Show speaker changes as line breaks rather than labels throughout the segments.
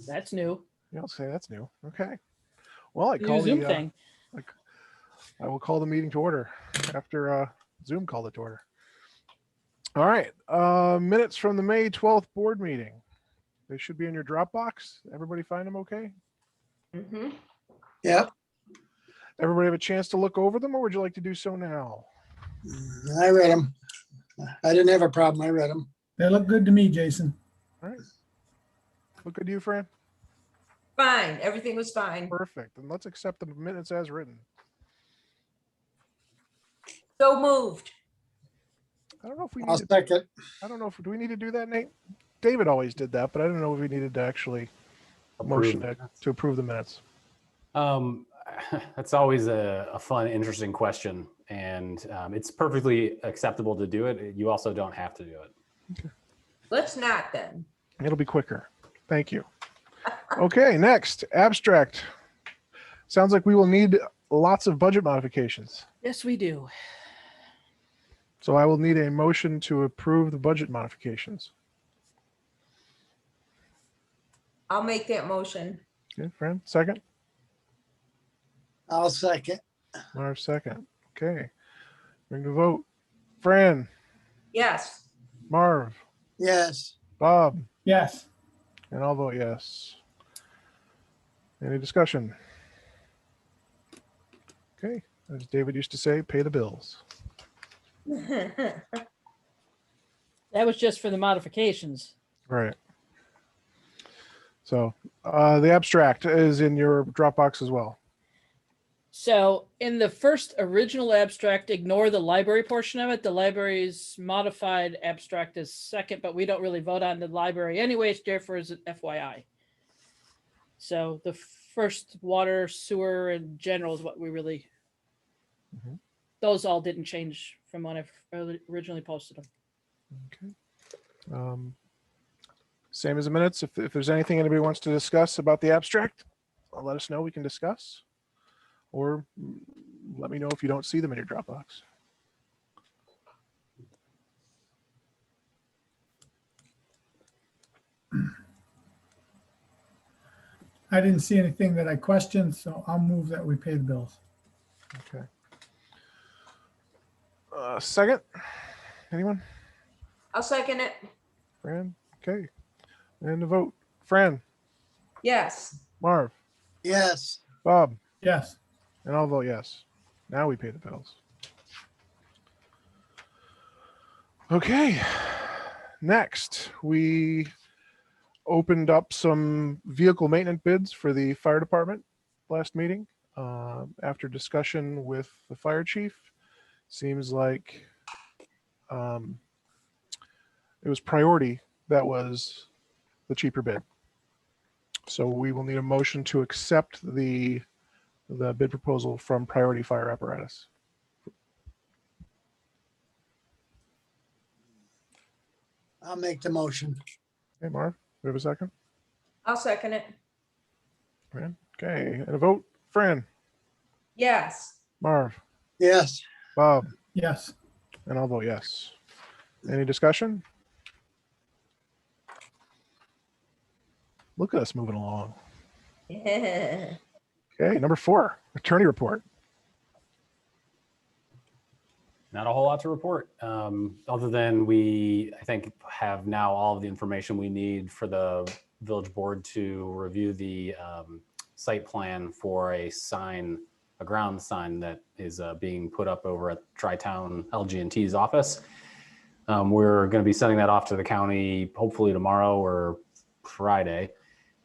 That's new.
Yeah, I'll say that's new. Okay. Well, I
New
call
Zoom
the
thing.
I will call the meeting to order after Zoom called it to order. All right. Minutes from the May 12th board meeting. They should be in your Dropbox. Everybody find them okay?
Mm-hmm.
Yep,
Everybody have a chance to look over them, or would you like to do so now?
I read them. I didn't have a problem. I read them.
They look good to me, Jason.
All right. Look good to you, Fran?
Fine. Everything was fine.
Perfect. And let's accept the minutes as written.
So moved.
I don't know if we
I'll
need to,
second.
I don't know if, do we need to do that, Nate? David always did that, but I don't know if we needed to actually motion to approve the minutes.
That's always a fun, interesting question, and it's perfectly acceptable to do it. You also don't have to do it.
Let's not then.
It'll be quicker. Thank you. Okay, next, abstract. Sounds like we will need lots of budget modifications.
Yes, we do.
So I will need a motion to approve the budget modifications.
I'll make that motion.
Okay, Fran, second.
I'll second.
Marv, second. Okay. Bring the vote. Fran,
Yes.
Marv,
Yes.
Bob,
Yes.
and I'll vote yes. Any discussion? Okay, as David used to say, pay the bills.
That was just for the modifications.
Right. So the abstract is in your Dropbox as well.
So in the first original abstract, ignore the library portion of it. The library's modified abstract is second, but we don't really vote on the library anyways, therefore is an FYI. So the first water, sewer, and general is what we really,
Mhm.
those all didn't change from when I originally posted them.
Okay. Same as the minutes. If there's anything anybody wants to discuss about the abstract, let us know. We can discuss. Or let me know if you don't see them in your Dropbox.
I didn't see anything that I questioned, so I'll move that we pay the bills.
Okay. Second? Anyone?
I'll second it.
Fran? Okay. And the vote. Fran,
Yes.
Marv,
Yes.
Bob,
Yes.
and I'll vote yes. Now we pay the bills. Okay. Next, we opened up some vehicle maintenance bids for the fire department last meeting. After discussion with the fire chief, seems like it was Priority that was the cheaper bid. So we will need a motion to accept the bid proposal from Priority Fire Apparatus.
I'll make the motion.
Okay, Marv, we have a second?
I'll second it.
Fran? Okay, and a vote. Fran,
Yes.
Marv,
Yes.
Bob,
Yes.
and I'll vote yes. Any discussion? Look at us moving along. Okay, number 4, attorney report.
Not a whole lot to report, other than we, I think, have now all of the information we need for the village board to review the site plan for a sign, a ground sign that is being put up over at Tri-Town LG&T's office. We're going to be sending that off to the county hopefully tomorrow or Friday.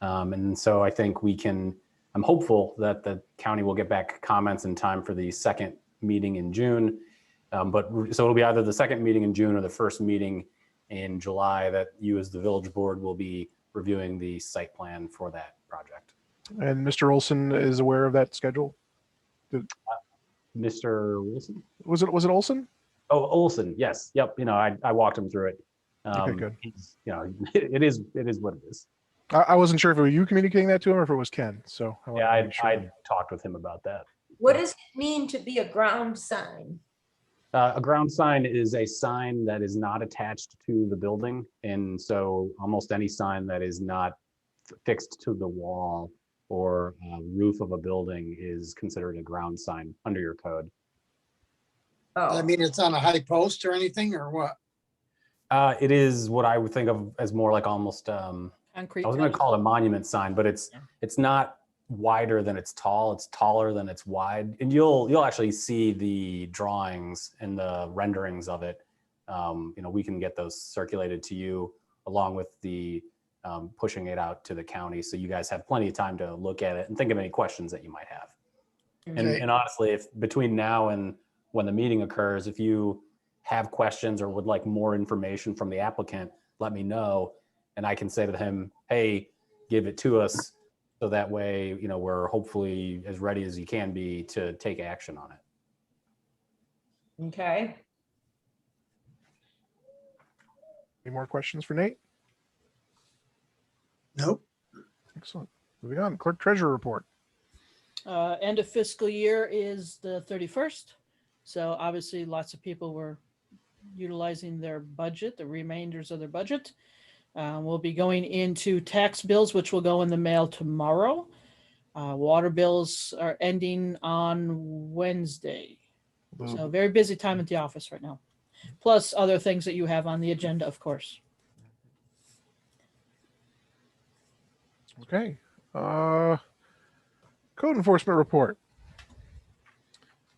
And so I think we can, I'm hopeful that the county will get back comments in time for the second meeting in June. So it'll be either the second meeting in June or the first meeting in July that you as the village board will be reviewing the site plan for that project.
And Mr. Olson is aware of that schedule?
Mr. Wilson?
Was it Olson?
Oh, Olson. Yes. Yep. You know, I walked him through it.
Okay, good.
You know, it is what it is.
I wasn't sure if it were you communicating that to him or if it was Ken. So I wanted to make sure.
I talked with him about that.
What does it mean to be a ground sign?
A ground sign is a sign that is not attached to the building. And so almost any sign that is not fixed to the wall or roof of a building is considered a ground sign under your code.
I
Oh,
mean, it's on a high post or anything or what?
It is what I would think of as more like almost, I
Concrete.
was going to
pedestal.
call it a monument sign, but it's not wider than it's tall. It's taller than it's wide. And you'll actually see the drawings and the renderings of it. We can get those circulated to you along with the pushing it out to the county. So you guys have plenty of time to look at it and think of any questions that you might have.
Okay.
And honestly, if between now and when the meeting occurs, if you have questions or would like more information from the applicant, let me know. And I can say to him, hey, give it to us. So that way, we're hopefully as ready as you can be to take action on it.
okay.
Any more questions for Nate?
Nope.
Excellent. Moving on, clerk treasurer report.
End of fiscal year is the 31st. So obviously lots of people were utilizing their budget, the remainders of their budget. We'll be going into tax bills, which will go in the mail tomorrow. Water bills are ending on Wednesday. So very busy time at the office right now. Plus other things that you have on the agenda, of course.
Okay. Code enforcement report.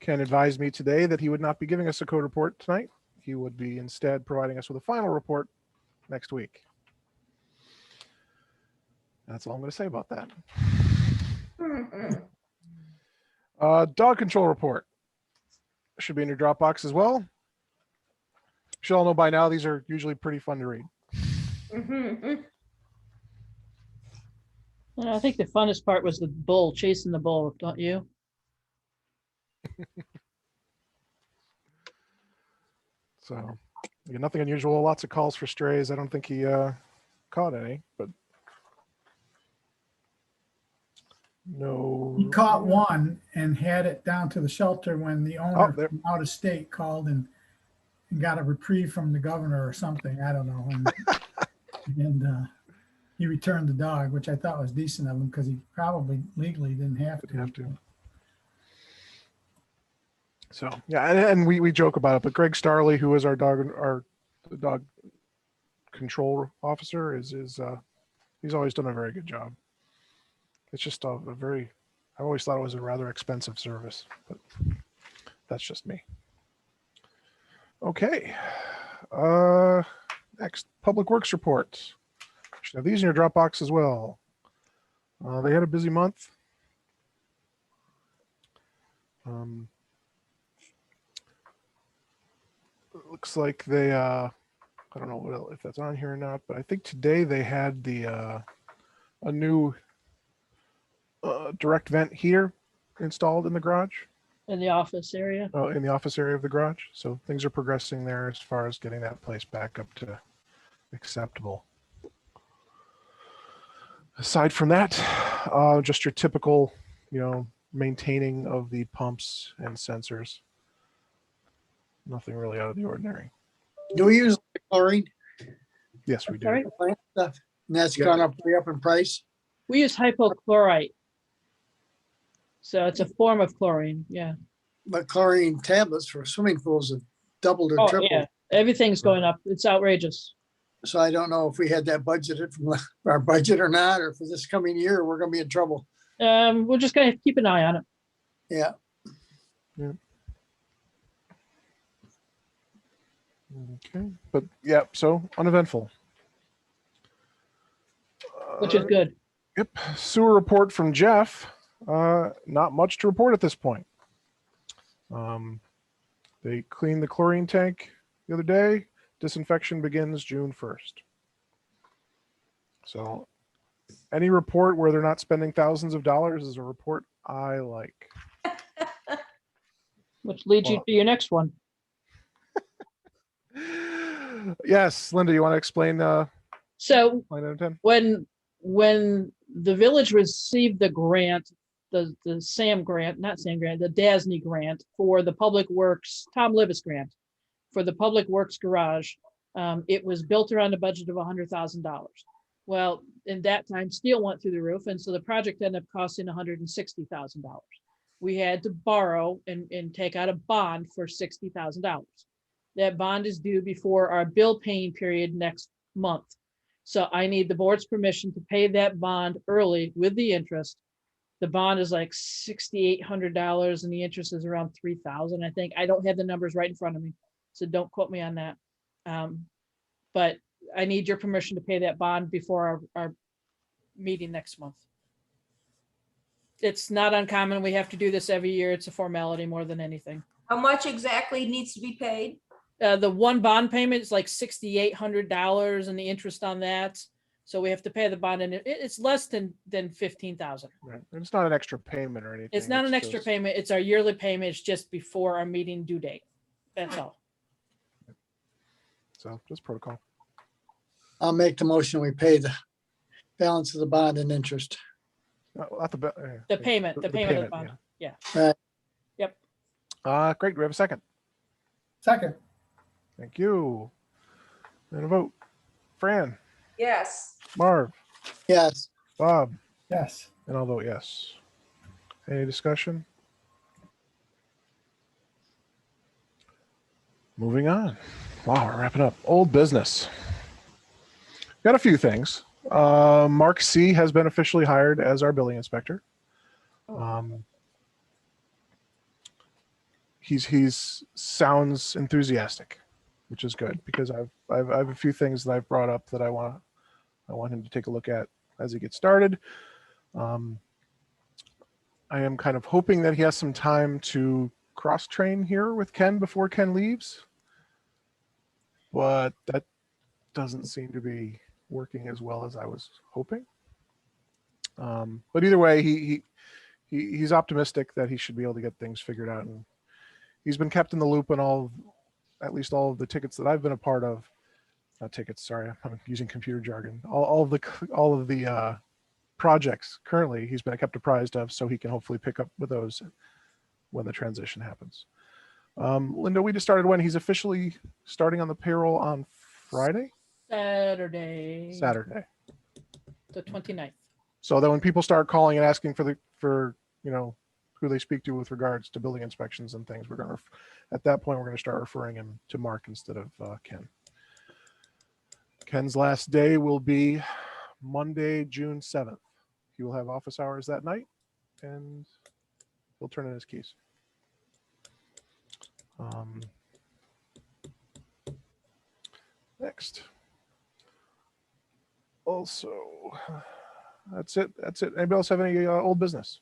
Ken advised me today that he would not be giving us a code report tonight. He would be instead providing us with a final report next week. That's all I'm going to say about that. Dog control report. Should be in your Dropbox as well. You should all know by now, these are usually pretty fun to read.
And I think the funnest part was the bull, chasing the bull, don't you?
So again, nothing unusual, lots of calls for strays. I don't think he caught any, but no.
He caught one and had it down to the shelter when the owner
there.
from out of state called and got a reprieve from the governor or something. I don't know. And he returned the dog, which I thought was decent of him because he probably legally didn't have to.
Didn't have to. So yeah, and we joke about it, but Greg Starley, who is our dog control officer, is he's always done a very good job. It's just a very, I always thought it was a rather expensive service, but that's just me. Okay. Next, Public Works report. Should have these in your Dropbox as well. They had a busy month. It looks like they, I don't know if that's on here or not, but I think today they had a new direct vent heater installed in the garage.
In the office area.
In the office area of the garage. So things are progressing there as far as getting that place back up to acceptable. Aside from that, just your typical, maintaining of the pumps and sensors. Nothing really out of the ordinary.
Do we use chlorine?
Yes, we do.
Sorry?
Plant stuff? And that's
Yeah.
gone up, way up in price?
We use hypochlorite. So it's a form of chlorine. Yeah.
But chlorine tablets for swimming pools have doubled or
Oh,
tripled.
yeah. Everything's going up. It's outrageous.
So I don't know if we had that budgeted from our budget or not, or for this coming year, we're gonna be in trouble.
We're just going to keep an eye on it.
Yeah.
Okay, but yeah, so uneventful.
Which is good.
Yep, sewer report from Jeff. Not much to report at this point. They cleaned the chlorine tank the other day. Disinfection begins June 1st. So any report where they're not spending thousands of dollars is a report I like.
Which leads you
Well-
to your next one.
Yes, Linda, you want to explain
So
line item 10?
when the village received the grant, the SAM grant, not SAM grant, the DASNY grant for the Public Works, Tom Livis grant for the Public Works garage. It was built around a budget of $100,000. Well, in that time, steel went through the roof, and so the project ended up costing $160,000. We had to borrow and take out a bond for $60,000. That bond is due before our bill paying period next month. So I need the board's permission to pay that bond early with the interest. The bond is like $6,800 and the interest is around $3,000, I think. I don't have the numbers right in front of me, so don't quote me on that. But I need your permission to pay that bond before our meeting next month. It's not uncommon. We have to do this every year. It's a formality more than anything.
How much exactly needs to be paid?
The one bond payment is like $6,800 and the interest on that. So we have to pay the bond, and it's less than 15,000.
Right. And it's not an extra payment or anything.
It's not an extra
just-
payment. It's our yearly payment. It's just before our meeting due date. That's all.
So just protocol.
I'll make the motion. We pay the balance of the bond and interest.
Not the,
The payment of the bond.
Great. Do we have a second?
Second,
Thank you. And a vote. Fran,
Yes.
Marv,
Yes,
Bob,
yes.
and I'll vote yes. Any discussion? Moving on. Wow, we're wrapping up. Old business. Got a few things. Mark C has been officially hired as our billing inspector. He's sounds enthusiastic, which is good because I have a few things that I've brought up that I want him to take a look at as he gets started. I am kind of hoping that he has some time to cross train here with Ken before Ken leaves, but that doesn't seem to be working as well as I was hoping. But either way, he's optimistic that he should be able to get things figured out, and he's been kept in the loop on at least all of the tickets that I've been a part of. Not tickets, sorry, I'm using computer jargon. All of the projects currently he's been kept apprised of, so he can hopefully pick up with those when the transition happens. Linda, we just started when he's officially starting on the payroll on Friday?
Saturday. The 29th.
So that when people start calling and asking for who they speak to with regards to building inspections and things, at that point we're going to start referring him to Mark instead of Ken. Ken's last day will be Monday, June 7th. He will have office hours that night, and he'll turn in his keys. Next. Also, that's it. Anybody else have any old business?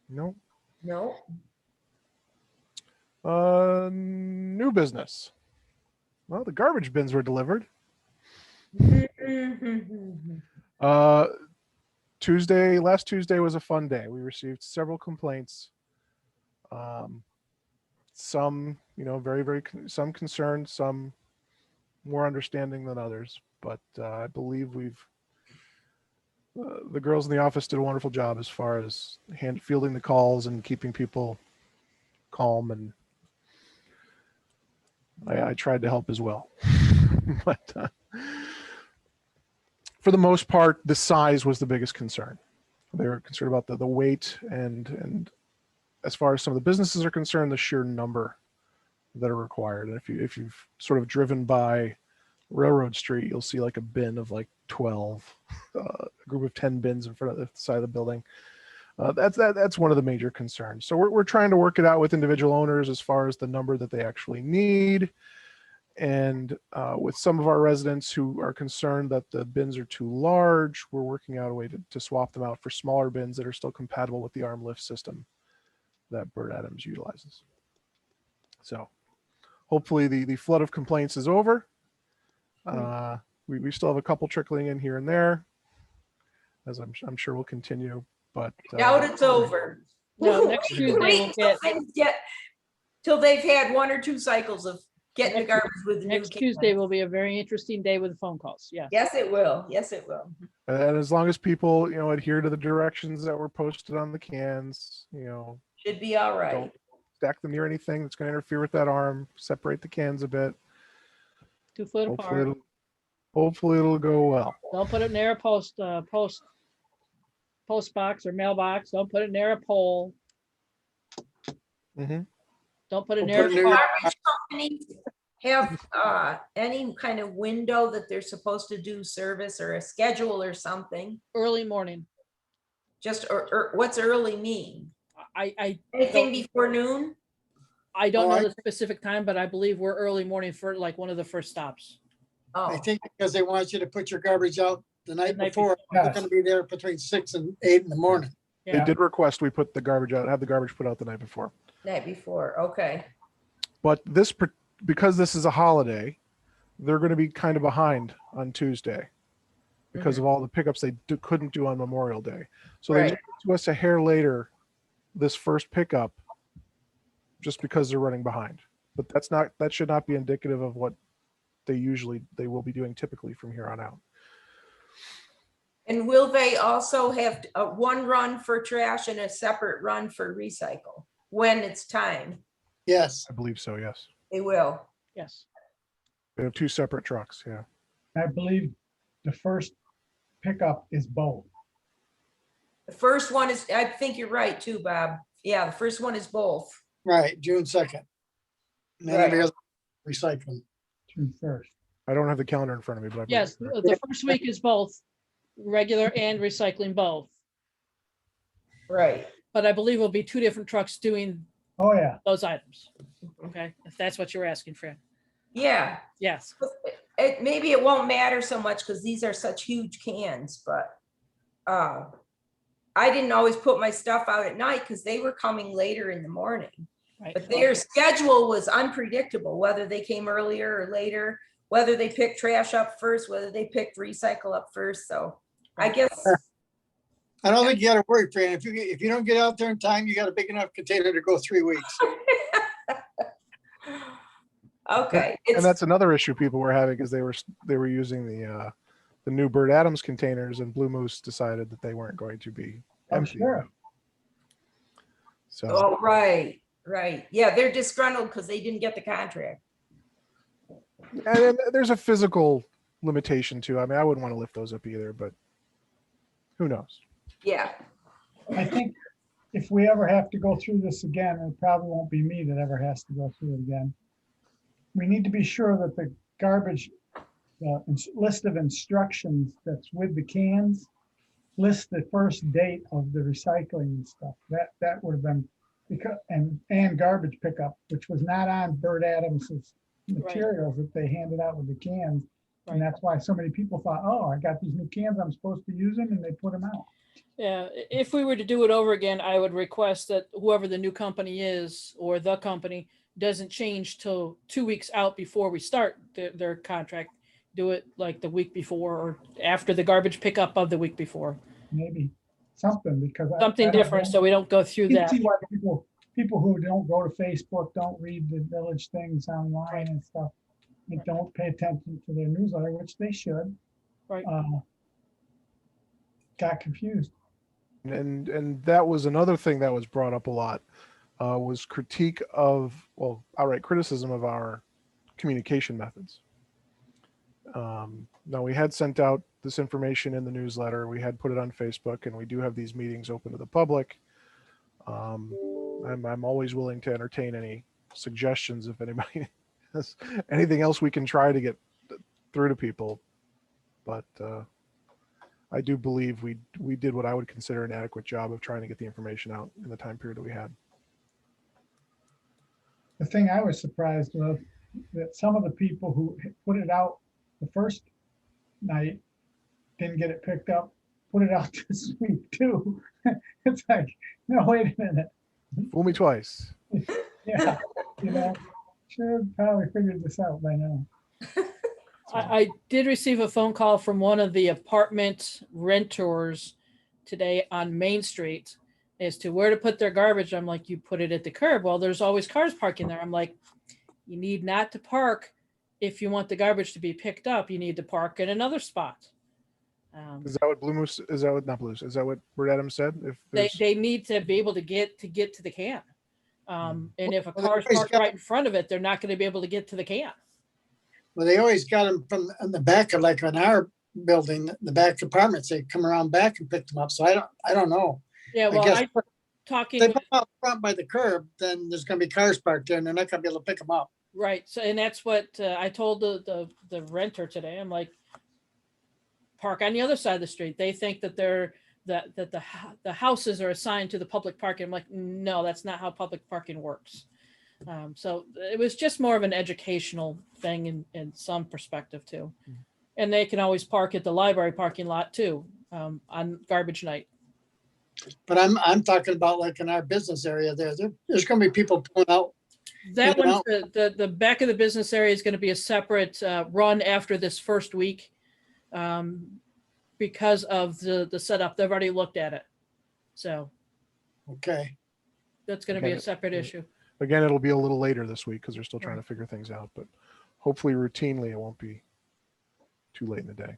No.
No.
New business. Well, the garbage bins were delivered. Last Tuesday was a fun day. We received several complaints. Some, some concerned, some more understanding than others. But I believe the girls in the office did a wonderful job as far as fielding the calls and keeping people calm, and I tried to help as well. But for the most part, the size was the biggest concern. They were concerned about the weight and as far as some of the businesses are concerned, the sheer number that are required. And if you've sort of driven by Railroad Street, you'll see like a bin of like 12, a group of 10 bins in front of the side of the building. That's one of the major concerns. So we're trying to work it out with individual owners as far as the number that they actually need. And with some of our residents who are concerned that the bins are too large, we're working out a way to swap them out for smaller bins that are still compatible with the arm lift system that Bert Adams utilizes. So hopefully the flood of complaints is over. We still have a couple trickling in here and there, as I'm sure will continue. But
Doubt it's over.
No, next Tuesday we'll
Wait till things get till they've had one or two cycles of getting the garbage with the new
Next Tuesday
cans.
will be a very interesting day with phone calls. Yes.
Yes, it will. Yes, it will.
And as long as people, adhere to the directions that were posted on the cans,
Should be all right.
don't stack them near anything that's going to interfere with that arm, separate the cans a bit.
2 foot
Hopefully
apart.
hopefully it'll go well.
Don't put it near a post box or mailbox. Don't put it near a pole.
Hmm.
Don't put it
Don't
near
put it
a
near-
car.
Garbage companies have any kind of window that they're supposed to do service or a schedule or something?
Early morning.
Just, or what's early mean?
I
Anything
don't,
before noon?
I don't
Oh,
know
I-
the specific time, but I believe we're early morning for like one of the first stops.
I
Oh,
think because they want you to put your garbage out the night
night
before.
before.
They're gonna be there between 6 and 8 in the morning.
They
Yeah.
did request we put the garbage out, have the garbage put out the night before.
night before, okay.
But because this is a holiday, they're going to be kind of behind on Tuesday because of all the pickups they couldn't do on Memorial Day. So they
Right.
moved it to us a hair later, this first pickup, just because they're running behind. But that should not be indicative of what they will be doing typically from here on out.
And will they also have one run for trash and a separate run for recycle when it's time?
Yes,
I believe so, yes.
They will.
Yes.
They have 2 separate trucks, yeah.
I believe the first pickup is both.
The first one is, I think you're right too, Bob. Yeah, the first one is both.
right, June 2nd. And then
Right.
the other recycling.
June 1st.
I don't have the calendar in front of me, but I believe
Yes.
it's correct.
The first week is both regular and recycling both.
Right.
But I believe it'll be 2 different trucks doing
Oh, yeah.
those items. Okay. If that's what you're asking, Fran.
Yeah,
Yes.
maybe it won't matter so much because these are such huge cans, but I didn't always put my stuff out at night because they were coming later in the morning.
Right.
But their schedule was unpredictable, whether they came earlier or later, whether they picked trash up first, whether they picked recycle up first. So I guess,
I don't think you gotta worry, Fran. If you don't get out there in time, you got a big enough container to go 3 weeks.
okay.
And
It's,
that's another issue people were having is they were using the new Bird Adams containers, and Blue Moose decided that they weren't going to be
I'm
empty.
sure.
So
oh, right. Yeah, they're disgruntled because they didn't get the contract.
and then there's a physical limitation too. I mean, I wouldn't want to lift those up either, but who knows?
Yeah.
I think if we ever have to go through this again, it probably won't be me that ever has to go through it again. We need to be sure that the garbage list of instructions that's with the cans lists the first date of the recycling and stuff. That would have been because and garbage pickup, which was not on Bird Adams's materials that they handed out with the cans.
Right.
And that's why so many people thought, oh, I got these new cans, I'm supposed to use them, and they put them out.
Yeah, if we were to do it over again, I would request that whoever the new company is or the company doesn't change till 2 weeks out before we start their contract. Do it like the week before or after the garbage pickup of the week before.
Maybe something because
Something different so we don't go through
You
that.
see why people who don't go to Facebook, don't read the village things online and stuff, they don't pay attention to their newsletter, which they should.
Right.
Got confused.
And that was another thing that was brought up a lot, was critique of, well, outright criticism of our communication methods. Now, we had sent out this information in the newsletter, we had put it on Facebook, and we do have these meetings open to the public. I'm always willing to entertain any suggestions if anybody has anything else we can try to get through to people. But I do believe we did what I would consider an adequate job of trying to get the information out in the time period that we had.
The thing I was surprised with, that some of the people who put it out the first night didn't get it picked up, put it out this week too. It's like, no, wait a minute.
Fool me twice.
Yeah, should have probably figured this out by now.
I did receive a phone call from one of the apartment renters today on Main Street as to where to put their garbage. I'm like, you put it at the curb. Well, there's always cars parking there. I'm like, You need not to park if you want the garbage to be picked up. You need to park in another spot.
Is that what Blue Moose, is that what, not Blue Moose, is that what Bert Adams said? If there's,
They need to be able to get to the can. And if a
Well, they
car's
always
parked
got-
right in front of it, they're not going to be able to get to the can.
Well, they always got them from in the back of, like in our building, the back apartments, they come around back and pick them up. So I don't know.
Yeah,
I
well,
guess
I
if
talking
they
with,
put them out front by the curb, then there's gonna be cars parked there and they're not gonna be able to pick them up.
right. So, and that's what I told the renter today. I'm like, park on the other side of the street. They think that the houses are assigned to the public parking. I'm like, no, that's not how public parking works. So it was just more of an educational thing in some perspective too. And they can always park at the library parking lot too, on garbage night.
But I'm talking about like in our business area there's gonna be people pulling out.
That
You
one's
know-
the back of the business area is going to be a separate run after this first week, because of the setup. They've already looked at it, so
Okay,
that's going to be
Okay.
a separate issue.
again, it'll be a little later this week because they're still trying
Right.
to figure things out, but hopefully routinely it won't be too late in the day.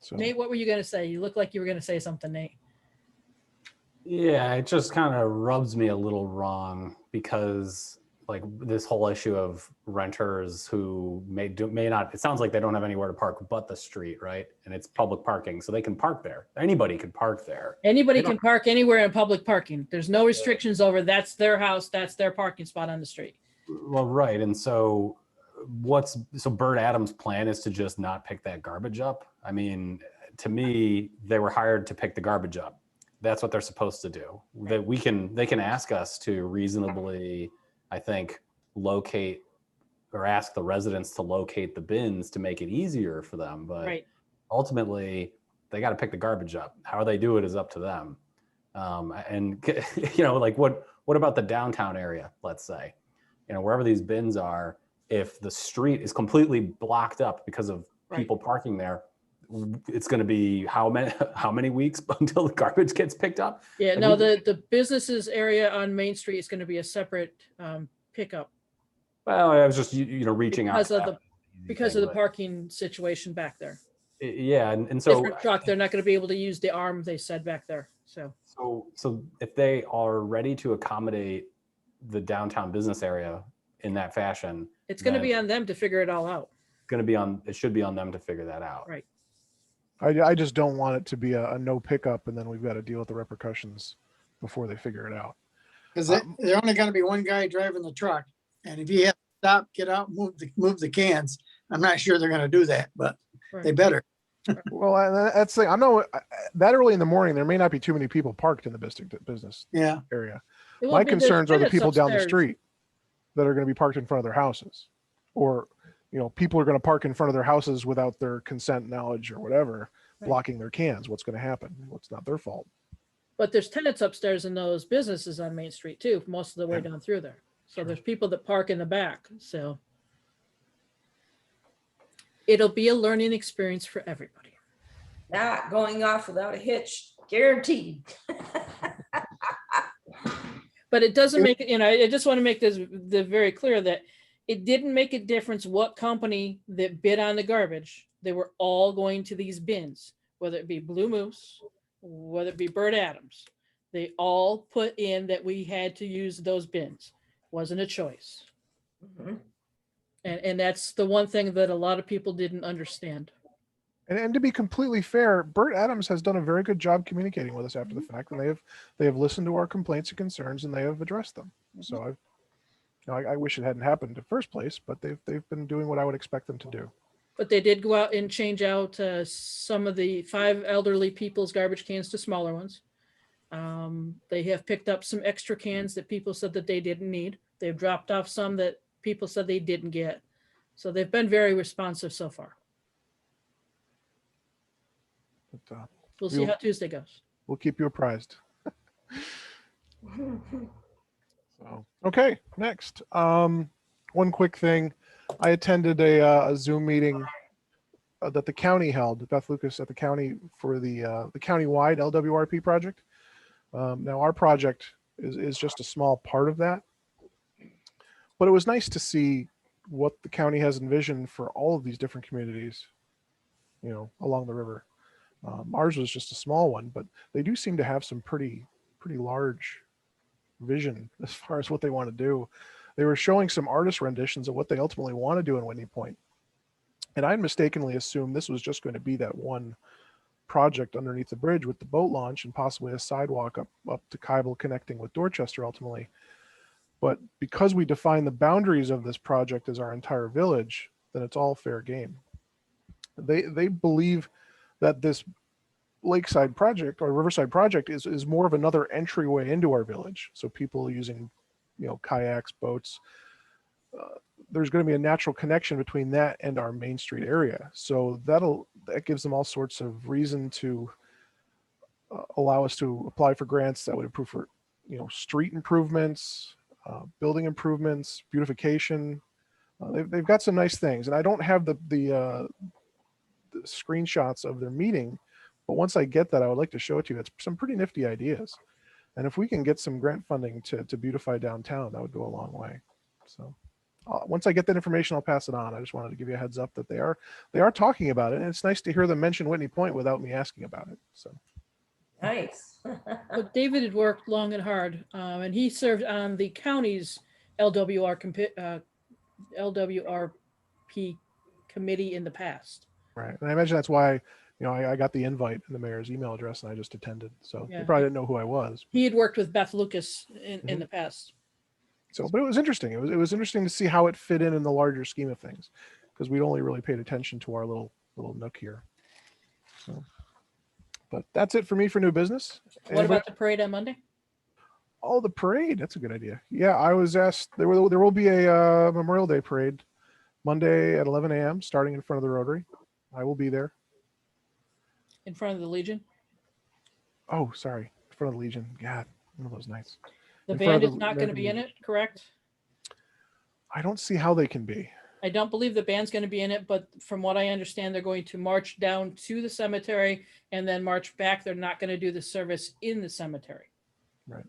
So,
Nate, what were you going to say? You look like you were going to say something, Nate.
Yeah, it just kind of rubs me a little wrong because like this whole issue of renters who may not, it sounds like they don't have anywhere to park but the street, right? And it's public parking, so they can park there. Anybody can park there.
Anybody
They
can
don't-
park anywhere in public parking. There's no restrictions over that's their house, that's their parking spot on the street.
Well, right. And so so Bert Adams' plan is to just not pick that garbage up? I mean, to me, they were hired to pick the garbage up. That's what they're supposed to do. That they can ask us to reasonably, I think, locate or ask the residents to locate the bins to make it easier for them. But
Right.
ultimately, they got to pick the garbage up. How they do it is up to them. And you know, like what about the downtown area? Let's say, you know, wherever these bins are, if the street is completely blocked up because of
Right.
people parking there, it's going to be how many weeks until the garbage gets picked up?
Yeah,
Like,
no,
we-
the businesses area on Main Street is going to be a separate pickup
Well, I was just you know reaching out
because
to
of
that
the
easy
because
thing,
of the
but-
parking situation back there.
Yeah, and so
Different truck, they're not going to be able to use the arm they said back there. So
so if they are ready to accommodate the downtown business area in that fashion,
it's going to be
then
on them to figure it all out.
it should be on them to figure that out.
Right.
I just don't want it to be a no pickup and then we've got to deal with the repercussions before they figure it out.
because they're only gonna be one guy driving the truck. And if you have to stop, get out, move the cans, I'm not sure they're gonna do that, but they
Right.
better.
Well, that's the thing. I know that early in the morning, there may not be too many people parked in the business
Yeah,
area.
It will
My
be- there's
concerns are the
tenants
people down the
upstairs.
street that are going to be parked in front of their houses, or, you know, people are going to park in front of their houses without their consent, knowledge, or whatever,
Right.
blocking their cans. What's going to happen? What's not their fault.
But there's tenants upstairs in those businesses on Main Street too, most of the way
Yeah.
down through there. So
Sure.
there's people that park in the back. So it'll be a learning experience for everybody.
Not going off without a hitch, guaranteed.
But it doesn't make it, you know, I just want to make this very clear that it didn't make a difference what company that bid on the garbage. They were all going to these bins, whether it be Blue Moose, whether it be Bert Adams. They all put in that we had to use those bins. Wasn't a choice.
Mhm.
And that's the one thing that a lot of people didn't understand.
And to be completely fair, Bert Adams has done a very good job communicating with us after the fact, and they have listened to our complaints and concerns, and they have addressed them. So I wish it hadn't happened in the first place, but they've been doing what I would expect them to do.
But they did go out and change out some of the 5 elderly people's garbage cans to smaller ones. They have picked up some extra cans that people said that they didn't need. They've dropped off some that people said they didn't get. So they've been very responsive so far.
But
We'll see
We'll-
how Tuesday goes.
we'll keep you apprised. So, okay, next. One quick thing. I attended a Zoom meeting that the county held, Beth Lucas at the county, for the county-wide LWRP project. Now, our project is just a small part of that. But it was nice to see what the county has envisioned for all of these different communities, you know, along the river. Ours was just a small one, but they do seem to have some pretty large vision as far as what they want to do. They were showing some artist renditions of what they ultimately want to do in Whitney Point. And I mistakenly assumed this was just going to be that one project underneath the bridge with the boat launch and possibly a sidewalk up to Kybel connecting with Dorchester ultimately. But because we define the boundaries of this project as our entire village, then it's all fair game. They believe that this lakeside project or riverside project is more of another entryway into our village. So people using, you know, kayaks, boats, there's going to be a natural connection between that and our Main Street area. So that gives them all sorts of reason to allow us to apply for grants that would improve for, you know, street improvements, building improvements, beautification. They've got some nice things, and I don't have the screenshots of their meeting, but once I get that, I would like to show it to you. It's some pretty nifty ideas, and if we can get some grant funding to beautify downtown, that would go a long way. So once I get that information, I'll pass it on. I just wanted to give you a heads up that they are talking about it, and it's nice to hear them mention Whitney Point without me asking about it. So
Nice.
But David had worked long and hard, and he served on the county's LWRP committee in the past.
right, and I imagine that's why, you know, I got the invite and the mayor's email address, and I just attended. So
Yeah.
they probably didn't know who I was.
He had worked with Beth Lucas in the past.
So, but it was interesting. It was interesting to see how it fit in the larger scheme of things, because we'd only really paid attention to our little nook here. So, but that's it for me for new business.
What about the parade on Monday?
Oh, the parade. That's a good idea. Yeah, I was asked. There will be a Memorial Day parade Monday at 11 a.m. starting in front of the Rotary. I will be there.
In front of the Legion?
Oh, sorry, in front of the Legion. God, one of those nights.
The
In front
band
of
is
the
not going to be in it, correct?
I don't see how they can be.
I don't believe the band's going to be in it, but from what I understand, they're going to march down to the cemetery and then march back. They're not going to do the service in the cemetery.
Right.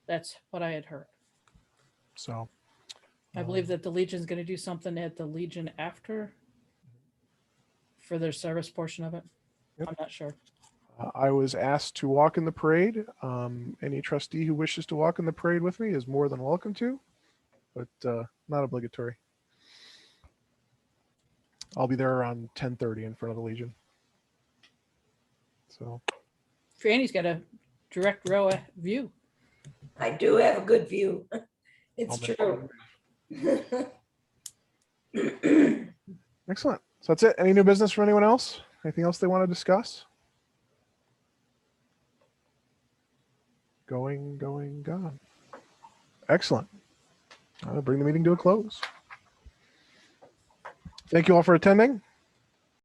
That's what I had heard.
So
I believe that the Legion's going to do something at the Legion after for their service portion of it.
Yep.
I'm not sure.
I was asked to walk in the parade. Any trustee who wishes to walk in the parade with me is more than welcome to, but not obligatory. I'll be there around 10:30 in front of the Legion. So
Franny's got a direct row view.
I do have a good view. It's
I'll
true.
excellent. So that's it. Any new business from anyone else? Anything else they want to discuss? Gone. Excellent. I'll bring the meeting to a close. Thank you all for attending.